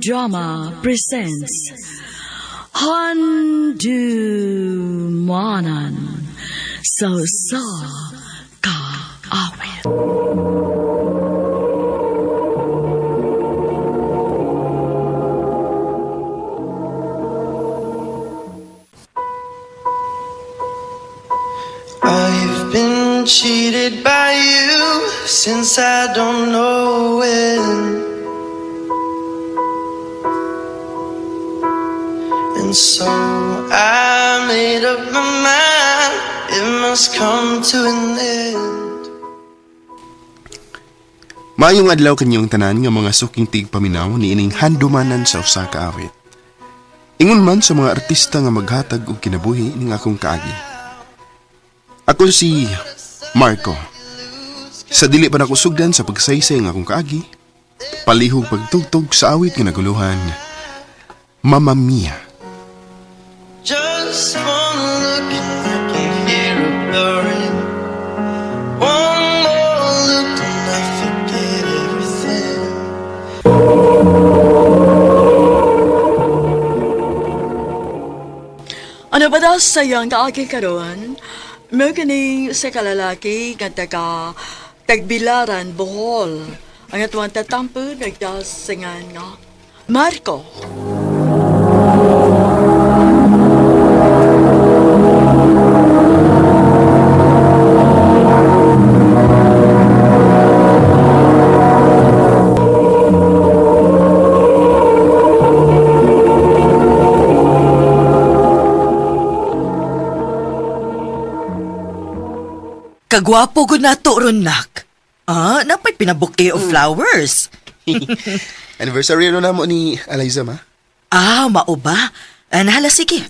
Drama presents Handumanan So Ka Awit. I've been cheated by you since I don't know when. And so I made up my mind, it must come to an end. Maayong adlaw kanyang tanan nga mga suking tigpaminaw ni ining handumanan sa usa ka awit. Ingon man sa mga artista nga maghatag og kinabuhi ning akong kaagi. Ako si Marco. Sa dili pa nako sugdan sa pagsaysay nga akong kaagi, palihog pagtugtog sa awit nga naguluhan, Mamma Mia. Just one look and I can hear a blurring. One more look and I forget everything. Ano ba daw sayang kaagi karon? May kini sa kalalaki nga tagbilaran Bohol. Ang atuang tatampo nagdasingan nga Marco. Kagwapo gud nato ron nak. Napay pinabuke of flowers. Anniversary ro namo ni Eliza ma. Mao ba? Nahala sige.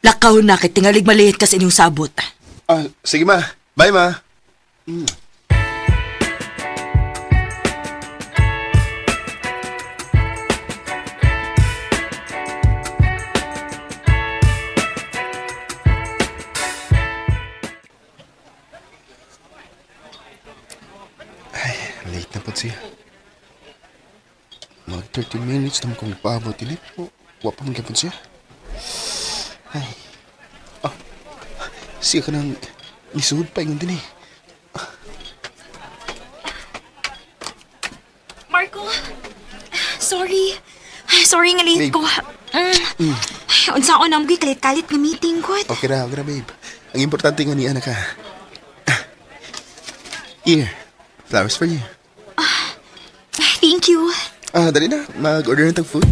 Lakaw na kay tingalig maliit kas inyong sabot. Sige ma. Bye ma. Late na po siya. Mag 30 minutes na kung paabot ilip po. Wapa man kapon siya. Ay. Siya ka nang isuod pa ingon din eh. Marco, sorry. Sorry nga late Babe. ko. Unsaon na mga kalit-kalit nga meeting ko. Okay ra babe. Ang importante nga ni anak ka. Here, flowers for you. Thank you. Dali na. Mag-order na tag food.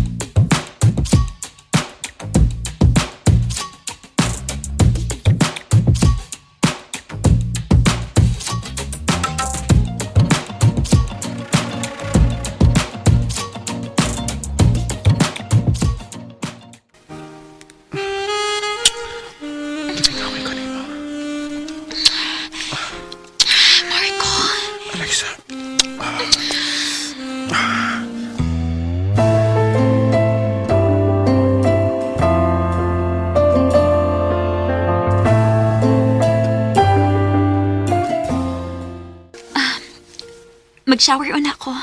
Marco. Alexa. Mag-shower on ako.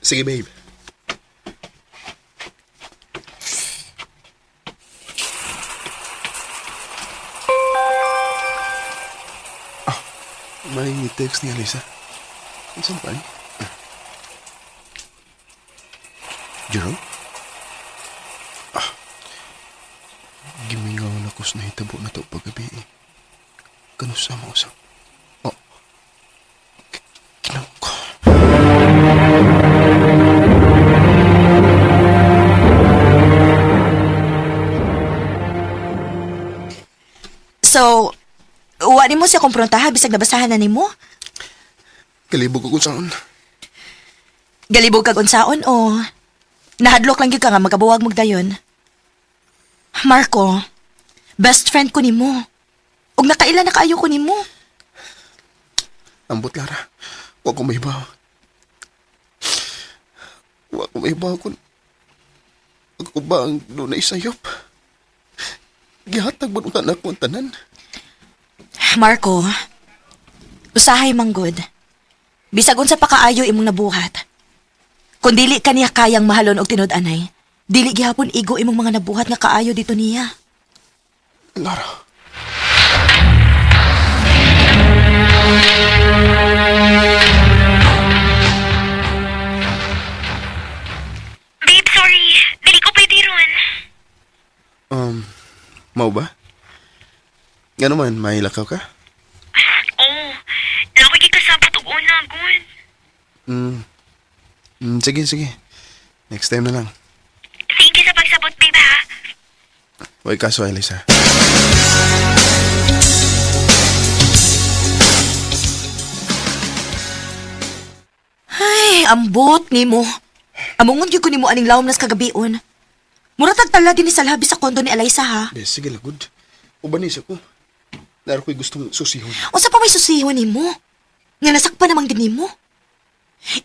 Sige babe. May text ni Alisa. Saan pa? Jerome? Gimingaw na ko sa nahitabo na ito paggabi eh. Kanusa mo sa... Kinaw ko. So, wala mo siya kumprontaha bisag nabasahan na nimo? Kalibog ko kung saan. Galibog kag unsaon o nahadlok lang gyud ka nga magabuwag mo dayon. Marco, best friend ko nimo. Ug nakaila na kaayo ko nimo. Ambot Lara. Huwag ko may ibaw. Huwag ko may ibaw kung... Ako ba ang doon na isayop? Gihatag ba nung tanak ko ang tanan? Marco, usahay manggod. Bisag unsa pa kaayo imong nabuhat. Kung dili kaniya kayang mahalon og tinud-anay, Dili gihapon igo imong mga nabuhat nga kaayo dito niya. Lara, Babe, sorry. Dili ko pwede ron. mau ba? Nga naman, mahilakaw ka? Oo. Lawag ikasabot og una, good. Sige, sige. Next time na lang. Thank you sa pagsabot, babe, ha? Huwag kaso, Elisa. Ay, ambot ni mo. Amungon gyud ko nimo aning lawom nas kagabion. Mura tagtala din ni sa labi sa kondo ni Eliza ha. Sige lang, good. Ubanis ako. Naro ko'y gustong susihon. Unsa pa may susihon nimo? Nga nasakpan namang din nimo.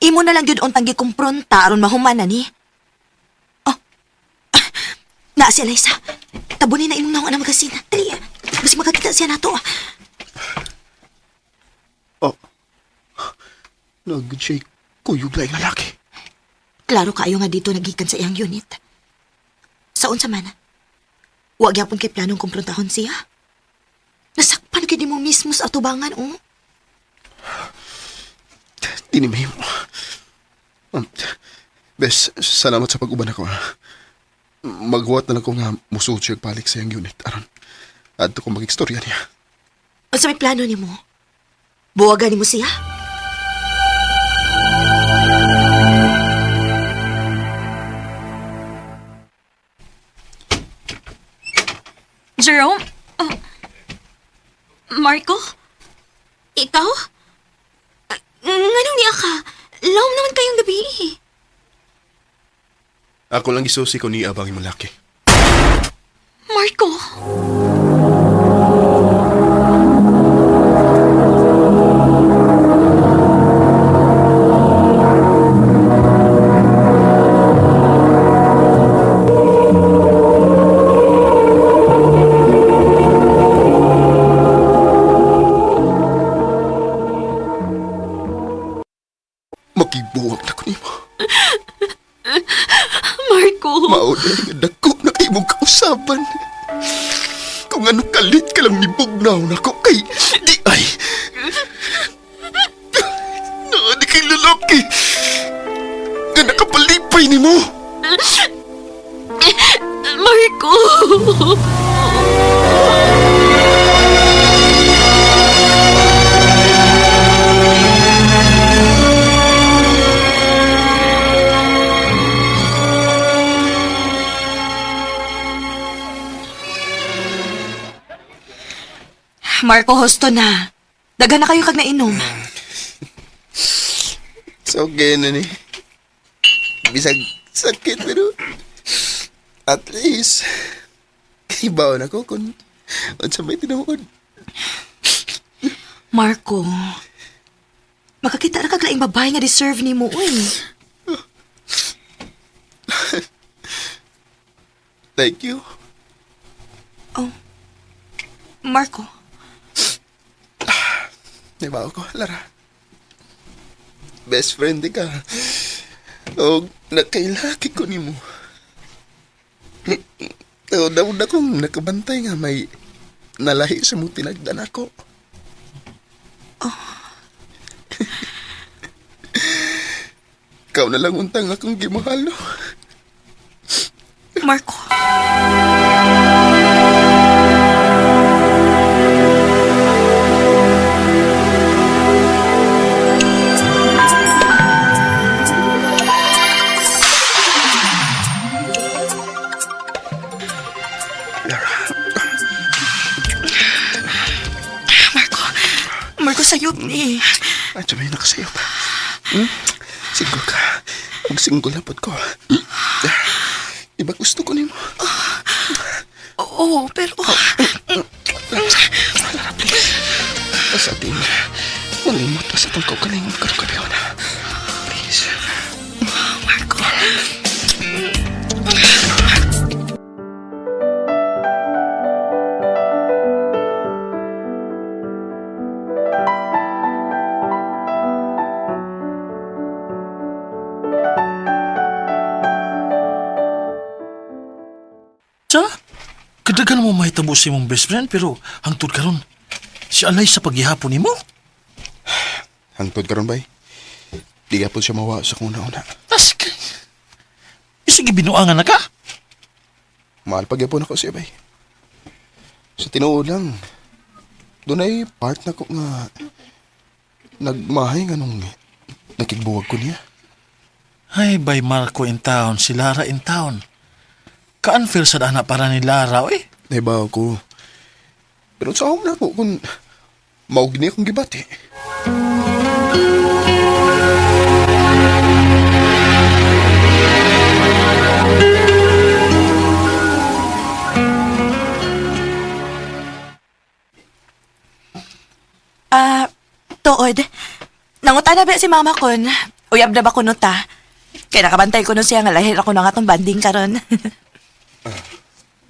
Imo na lang gyud untang gikumpronta aron mahuman na ni. Oh. Na si Eliza. Tabunin na imong naong na magasin. Dali. Basi makakita siya nato. Oh. Nagod siya'y kuyog lang lalaki. Klaro kaayo nga dito nagikan sa iyang unit. Saon sa man? Huwag yapon kay planong kumprontahon siya. Nasakpan ka di mo mismo sa atubangan, oh. Tinimay mo. Bes, salamat sa pag-uban ako. Maghuwat na lang ko nga musuot siya balik sa iyang unit. Aron, adto ko mag-istorya niya. O sa may plano ni mo? Buwagan ni mo siya? Jerome? Marco? Ikaw? Nganong niya ka? Lawom naman kayong gabi eh. Ako lang isusi ko ni abang yung malaki. Marco? Makibuwag na ko ni mo. Marco? Mauna nga dako na kayo mong kausaban. Kung ano kalit ka lang nibugnaw na ko kay di ay. Di kay lalaki. Nga nakapalipay ni mo. Marco? Marco, hosto na. Daga na kayo kag nainom. So, na ni. Bisag sakit pero at least ibaw na ko kung sa may tinawag. Marco, makakita na kag laing babae nga deserve ni mo, uy. Thank you. Oh, Marco. Ibaw ko, Lara. Best friend di ka. O, nakailaki ko ni mo. O, daw kong nakabantay nga may nalahi sa mo tinagdan ako. Ikaw na lang untang akong gimahal, no? Marco. Marco, sayop ni. At sabay nakasayo pa. Single ka. Mag-single na po ko. Diba gusto ko ni mo? Oo, pero... Lara, please. Sa atin, malimot pa sa tangkaw kalingon ka ng kabiho na. Please. Marco. mahitabo si mong best friend pero hangtod karon si alay sa paghihapon nimo. Hangtod karon bay. Di gapon siya mawa sa kung una. Tas isige binuangan na ka. Mahal pagyapon ako siya bay. Sa tinuod lang, doon ay part na ko nga nagmahay nga nung nakigbuwag ko niya. Ay, by Marco in town, si Lara in town. Ka-unfair sa dana para ni Lara, eh. Naibaw ko. Pero sa na ko kung maug niya akong gibati. Tuod. Nanguta na ba si mama kon? Uyab na ba kuno ta? Kaya nakabantay ko no siya nga lahir ako na nga tong banding karon.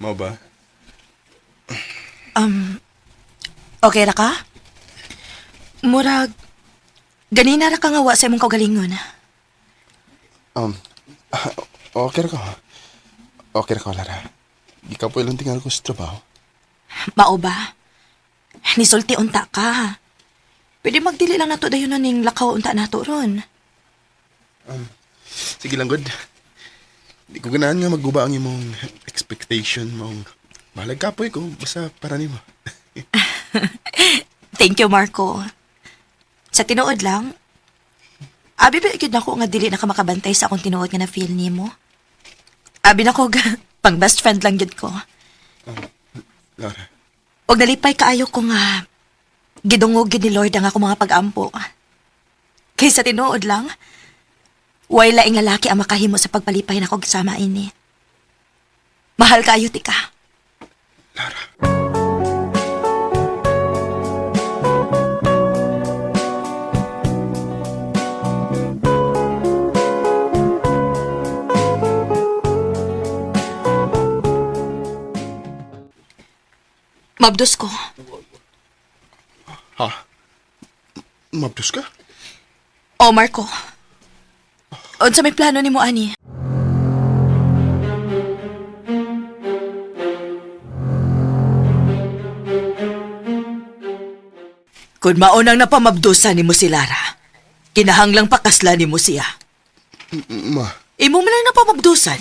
Mau ba? Okay ra ka? Murag, ganina ra ka nga wa sa imong kaugalingon. Okay ra ko. Okay ra ko, Lara. Di ka po ilang tingal ko sa trabaho. Mao ba? Nisulti unta ka. Pwede magdili lang nato dayon ning lakaw unta nato ron. Sige lang, good. Di ko ganahan nga magguba ang imong expectation mong balag kapoy ko basta para nimo. Thank you, Marco. Sa tinuod lang, abi ba ikid nako nga dili na ka makabantay sa akong tinuod nga na-feel nimo? Abi na ko pang best friend lang gid ko. Lara, Og nalipay kaayo ko nga gidungog gid ni Lord ang ako mga pag-ampo. Kaysa tinuod lang, way laing lalaki ang makahimo sa pagpalipay nako gisama ini. Mahal kaayo ti ka. Lara. Mabdos ko. Ha? Mabdos ka? O, Marco. Unsa may plano nimo ani? Kung maunang napamabdusan nimo si Lara, kinahanglang pakasla nimo siya. Ma, Imo man lang napamabdusan.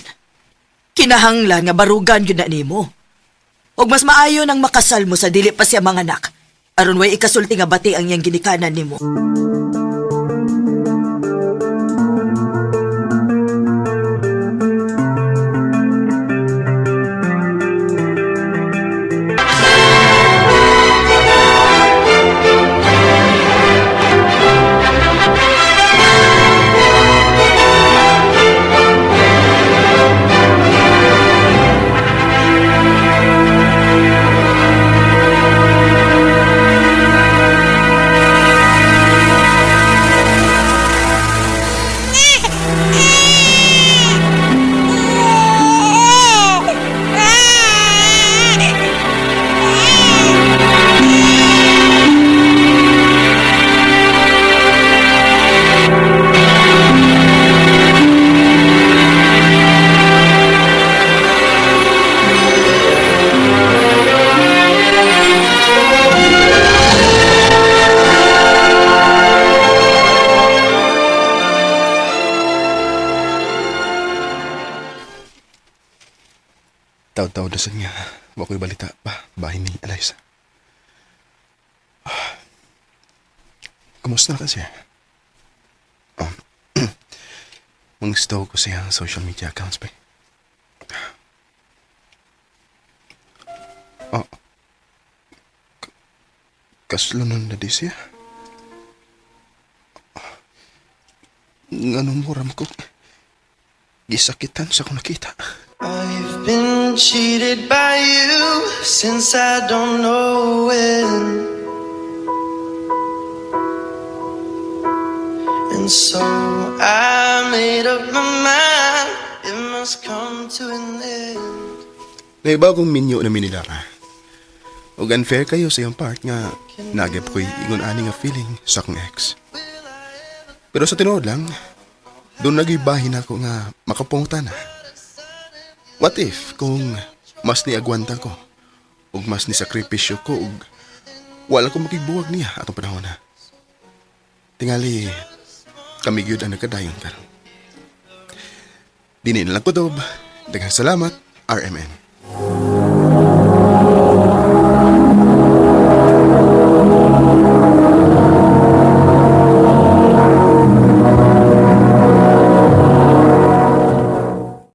Kinahanglan nga barugan yun na nimo. Og mas maayo nang makasal mo sa dili pa siya mga anak. Aron way ikasulti nga bati ang iyang ginikanan nimo. taw-taw dasan nga. Wako'y balita pa. Bahay ni Eliza. Kumusta na kasi? Mang-stow ko siyang social media accounts pa. Kaslunan na di siya. Ganun mo ram ko. Gisakitan sa kung nakita. I've been cheated by you since I don't know when. And so I made up my mind, it must come to an end. May bagong minyo na minilara. O unfair kayo sa iyong part nga nagip ko'y ingon-ani nga feeling sa akong ex. Pero sa tinuod lang, doon nagibahin ako nga makapungutan na. What if kung mas niagwanta ko ug mas ni sakripisyo ko ug wala ko makigbuwag niya atong panahon na. Tingali, kami gyud ang nagkadayon karon. Dinin lang ko, Dob. Daghang salamat, RMN.